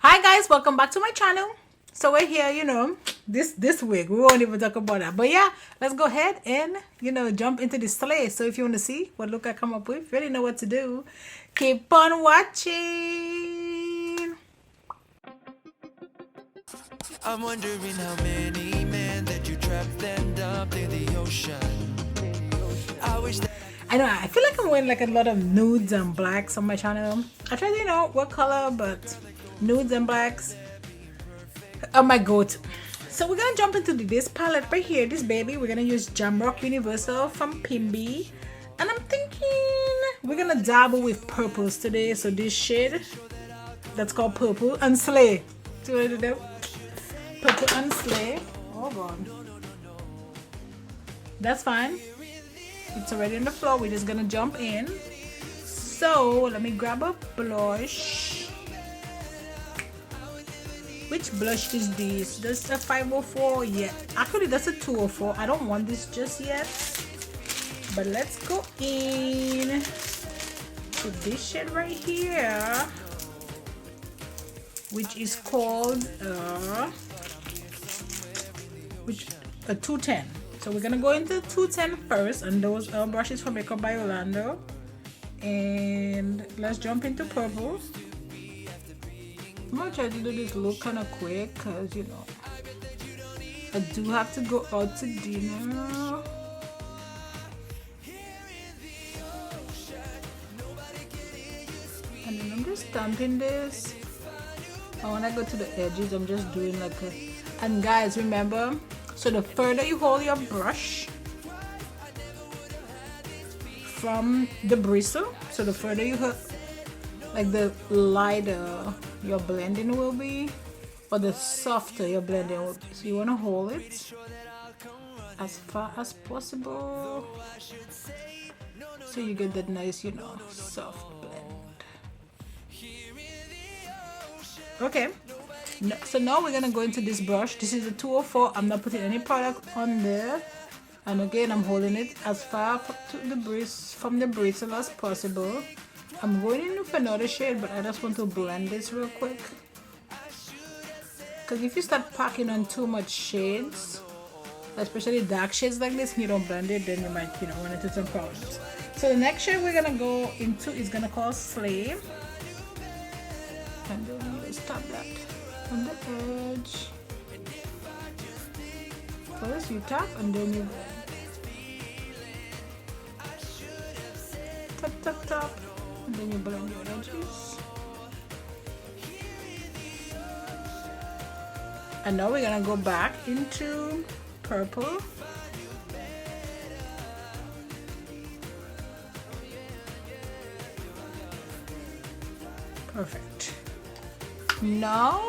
Hi guys, welcome back to my channel. So we're here, this week we won't even talk about that, but yeah, let's go ahead and jump into the sleigh. So if you want to see what look I come up with, you already know what to do. Keep on watching. I'm wondering how many men that you trapped and dumped in the ocean. I wish that I know I feel like I'm wearing like a lot of nudes and blacks on my channel. I try to what color, but nudes and blacks are my go-to. So we're gonna jump into this palette right here, this baby. We're gonna use Jamrock Universal from Pimby, and I'm thinking we're gonna dabble with purples today. So this shade that's called Purple and Slay. See what I did there? Purple and Slay. Oh god, that's fine. It's already on the floor. We're just gonna jump in. So let me grab a blush. Which blush is this? This a 504? Yeah, actually that's a 204. I don't want this just yet, but let's go in to this shade right here, which is called a 210. So we're gonna go into 210 first, and those are brushes from Makeup by Yolondo. And let's jump into purple. I'm gonna try to do this look kind of quick because I do have to go out to dinner. And then I'm just stamping this. And when I go to the edges, I'm just doing like a. And guys, remember, so the further you hold your brush from the bristle, so the further you hold, like the lighter your blending will be, or the softer your blending will be. So you want to hold it as far as possible so you get that nice soft blend. Okay, so now we're gonna go into this brush. This is a 204. I'm not putting any product on there, and again I'm holding it as far from the bristle as possible. I'm going in with another shade, but I just want to blend this real quick, because if you start packing on too much shades, especially dark shades like this, and you don't blend it, then you might run into some problems. So the next shade we're gonna go into is gonna call Slay, and then you just tap that on the edge. First you tap and then you blend. Tap tap tap. And then you blend your edges. And now we're gonna go back into purple. Perfect. Now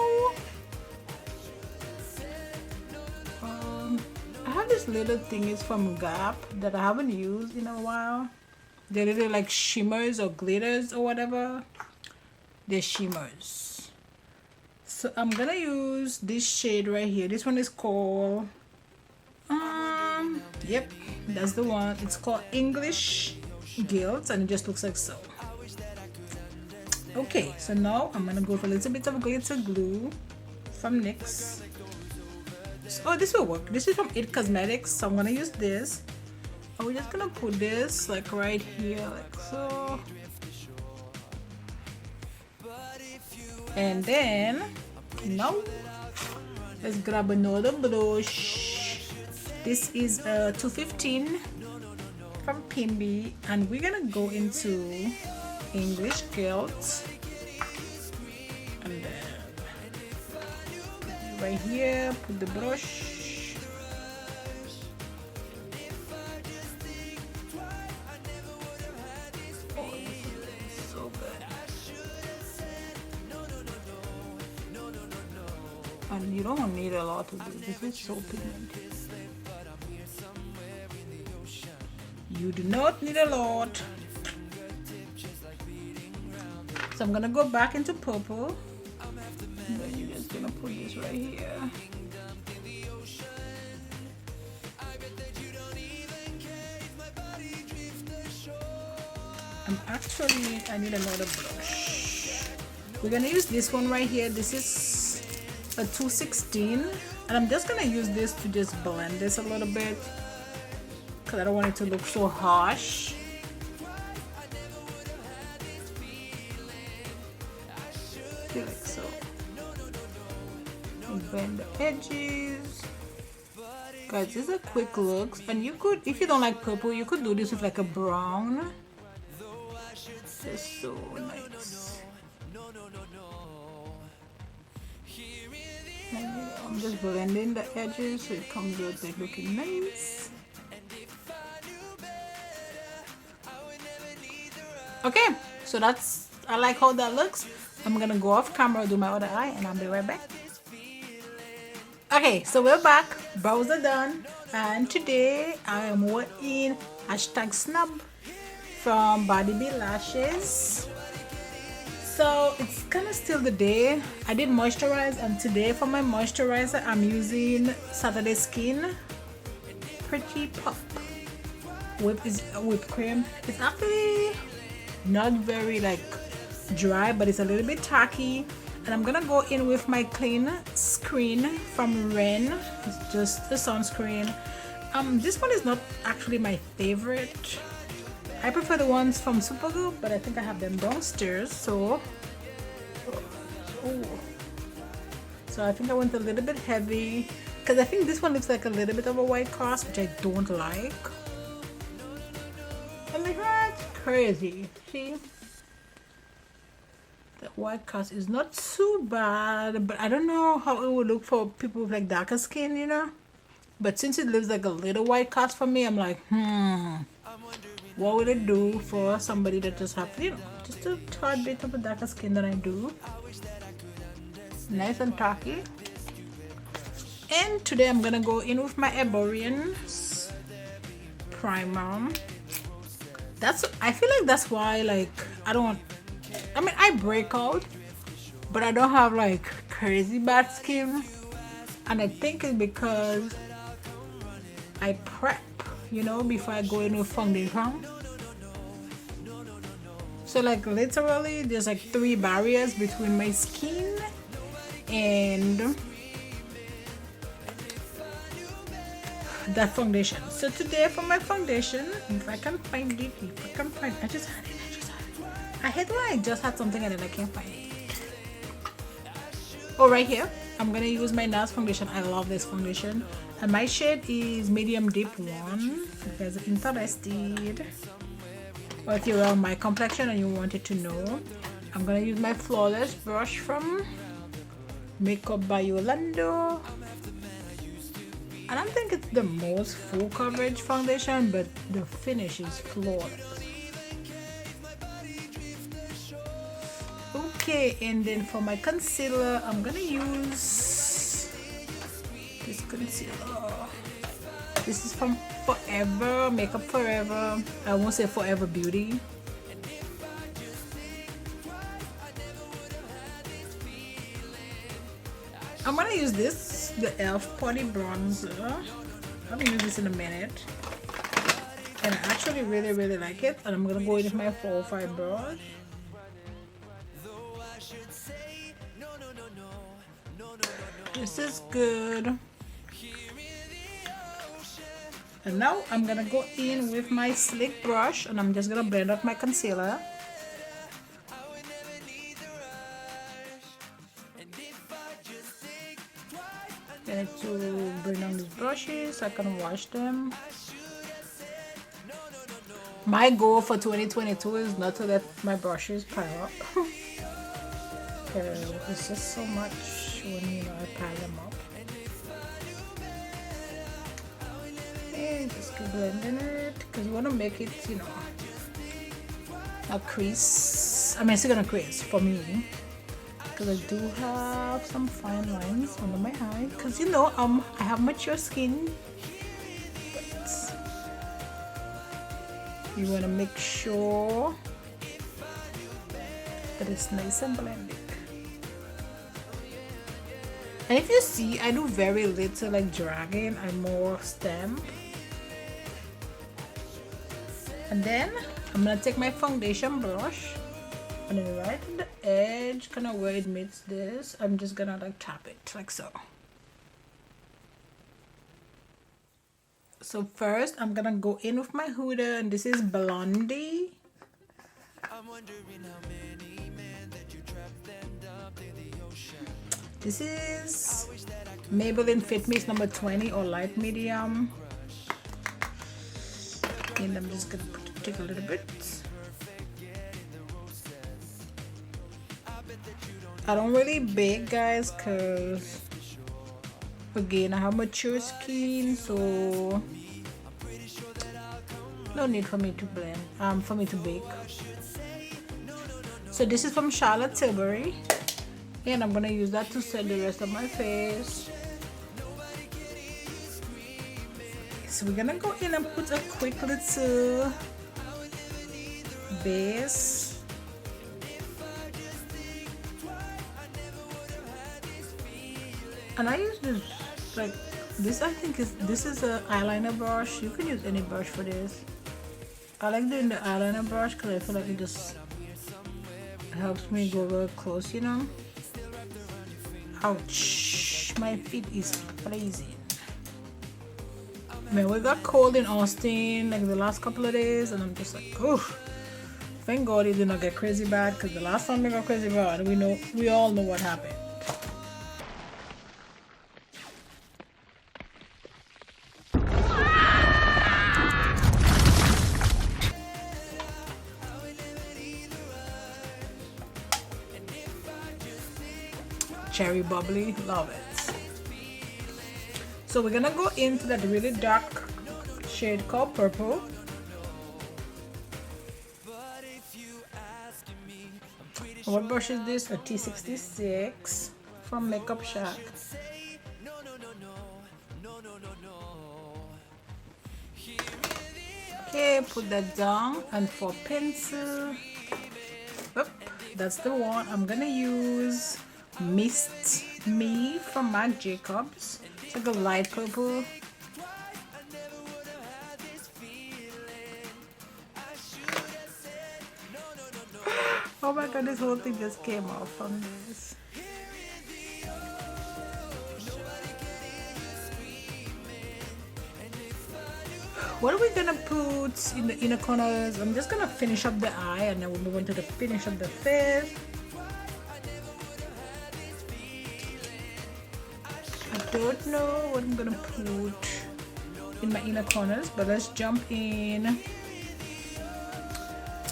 I have this little thing, it's from Gap that I haven't used in a while. They're little like shimmers or glitters or whatever. They're shimmers. So I'm gonna use this shade right here. This one is called yep, that's the one. It's called English Guilt, and it just looks like so. Okay, so now I'm gonna go for a little bit of glitter glue from NYX. Oh, this will work. This is from It Cosmetics, so I'm gonna use this. And we're just gonna put this like right here, like so. And then now let's grab another blush. This is a 215 from Pimby, and we're gonna go into English Guilt, and then right here put the brush. And you don't need a lot of this. This is so pigmented. You do not need a lot. So I'm gonna go back into purple. And then you're just gonna put this right here. I need another brush. we're gonna use this one right here. This is a 216, and I'm just gonna use this to just blend this a little bit because I don't want it to look so harsh. Like so. And blend the edges. Guys, these are quick looks, and you could, if you don't like purple, you could do this with like a brown. It's so nice. I'm just blending the edges so it comes out like looking nice. Okay, so that's, I like how that looks. I'm gonna go off camera, do my other eye, and I'll be right back. Okay, so we're back, brows are done, and today I am wearing #snub from Baddie B lashes. So it's kind of still the day. I did moisturize, and today for my moisturizer I'm using Saturday Skin Pretty Pop whipped cream. It's actually not very like dry, but it's a little bit tacky. And I'm gonna go in with my clean screen from Ren. It's just the sunscreen. This one is not actually my favorite. I prefer the ones from Supergirl, but I think I have them downstairs. So I think I went a little bit heavy because I think this one looks like a little bit of a white cast, which I don't like. I'm like, that's crazy. See? The white cast is not too bad, but I don't know how it would look for people with like darker skin, you know. But since it looks like a little white cast for me, I'm like, what would it do for somebody that just have, you know, just a tad bit of a darker skin than I do. Nice and tacky. And today I'm gonna go in with my Erborian primer. I feel like that's why, like, I mean, I break out, but I don't have like crazy bad skin, and I think it's because I prep, you know, before I go in with foundation. So like literally there's like 3 barriers between my skin and that foundation. So today for my foundation, if I can find it, I just had it. I hate when I just had something and then I can't find it. Oh, right here. I'm gonna use my NARS foundation. I love this foundation. And my shade is medium deep 1. If you guys are interested, or if you're around my complexion and you wanted to know, I'm gonna use my Flawless brush from Makeup by Yolondo. I don't think it's the most full coverage foundation, but the finish is flawless. Okay, and then for my concealer, I'm gonna use this concealer. This is from Forever, Makeup Forever. I won't say Forever Beauty. I'm gonna use this, the e.l.f. Putty Bronzer. I'm gonna use this in a minute. And I actually really like it. And I'm gonna go in with my 405 brush. This is good. And now I'm gonna go in with my slick brush and I'm just gonna blend out my concealer. I need to bring down these brushes so I can wash them. My goal for 2022 is not to let my brushes pile up. It's just so much when, you know, I pile them up. And just keep blending it because you want to make it, you know, a crease. I mean, it's still gonna crease for me because I do have some fine lines under my eye because, you know, I have mature skin, but you want to make sure that it's nice and blended. And if you see, I do very little like dragging, I more stamp. And then I'm gonna take my foundation brush And then right at the edge, kind of where it meets this, I'm just gonna like tap it like so. So first I'm gonna go in with my huda, and this is Blondie. This is Maybelline Fit Mix number 20 or light medium. And I'm just gonna take a little bit. I don't really bake, guys, because again I have mature skin, so no need for me to blend, for me to bake. So this is from Charlotte Tilbury, and I'm gonna use that to set the rest of my face. So we're gonna go in and put a quick little base. And I use this, like this, I think this is a eyeliner brush. You can use any brush for this. I like doing the eyeliner brush because I feel like it just helps me go real close, you know. Ouch, my feet is freezing. Man, we got cold in Austin like the last couple of days, and I'm just like, oof. Thank God it did not get crazy bad, because the last time we got crazy bad, we all know what happened. Cherry bubbly, love it. So we're gonna go into that really dark shade called purple. What brush is this? A T66 from Makeup Shack. Okay, put that down, and for pencil, that's the one. I'm gonna use Mist Me from Marc Jacobs. It's like a light purple. Oh my god, this whole thing just came off from this. What are we gonna put in the inner corners? I'm just gonna finish up the eye, and then we'll move on to the finish of the face. I don't know what I'm gonna put in my inner corners, but let's jump in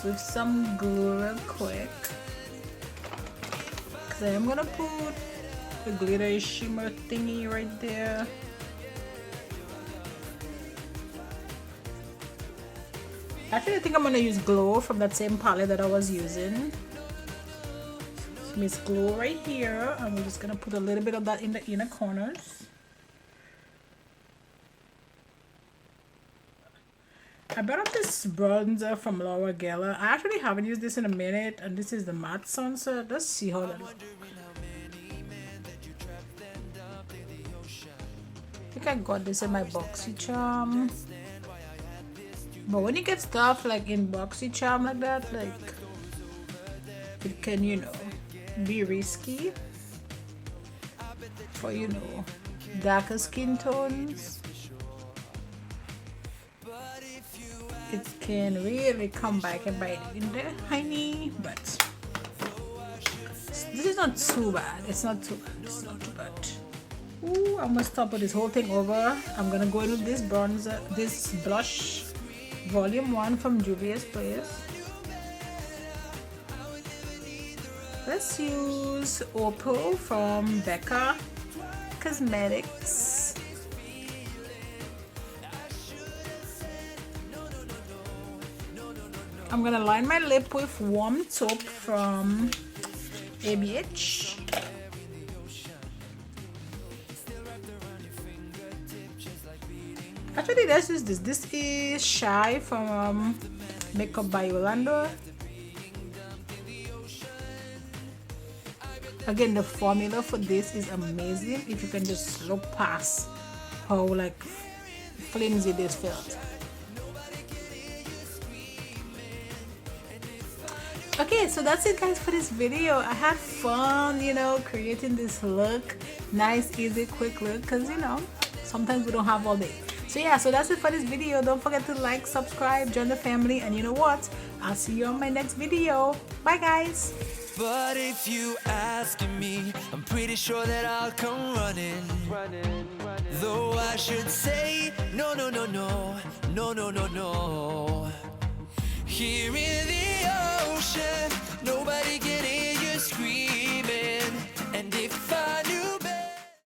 with some glue real quick, because I am gonna put the glitter shimmer thingy right there. Actually, I think I'm gonna use Glow from that same palette that I was using. Miss Glow right here, and we're just gonna put a little bit of that in the inner corners. I brought up this bronzer from Laura Geller. I actually haven't used this in a minute, and this is the matte sunset. Let's see how that looks. I think I got this in my Boxy Charm. But when you get stuff like in Boxy Charm like that, like it can, you know, be risky for, you know, darker skin tones. It can really come back and bite in there, honey. But this is not too bad. It's not too bad. It's not too bad. Ooh, I'm gonna stop with this whole thing over. I'm gonna go in with this bronzer, this blush, Volume 1 from Juvia's Place. Let's use Opal from Becca Cosmetics. I'm gonna line my lip with Warm Taupe from ABH. Actually, let's use this. This is Shy from Makeup by Yolondo. Again, the formula for this is amazing. If you can just look past how like flimsy this feels. Okay, so that's it guys for this video. I had fun, you know, creating this look. Nice, easy, quick look, because you know, sometimes we don't have all day. So yeah, so that's it for this video. Don't forget to like, subscribe, join the family, and you know what? I'll see you on my next video. Bye guys. But if you ask me, I'm pretty sure that I'll come running. Though I should say, no, no, no, no, no, no, no, no. Here in the ocean, nobody gets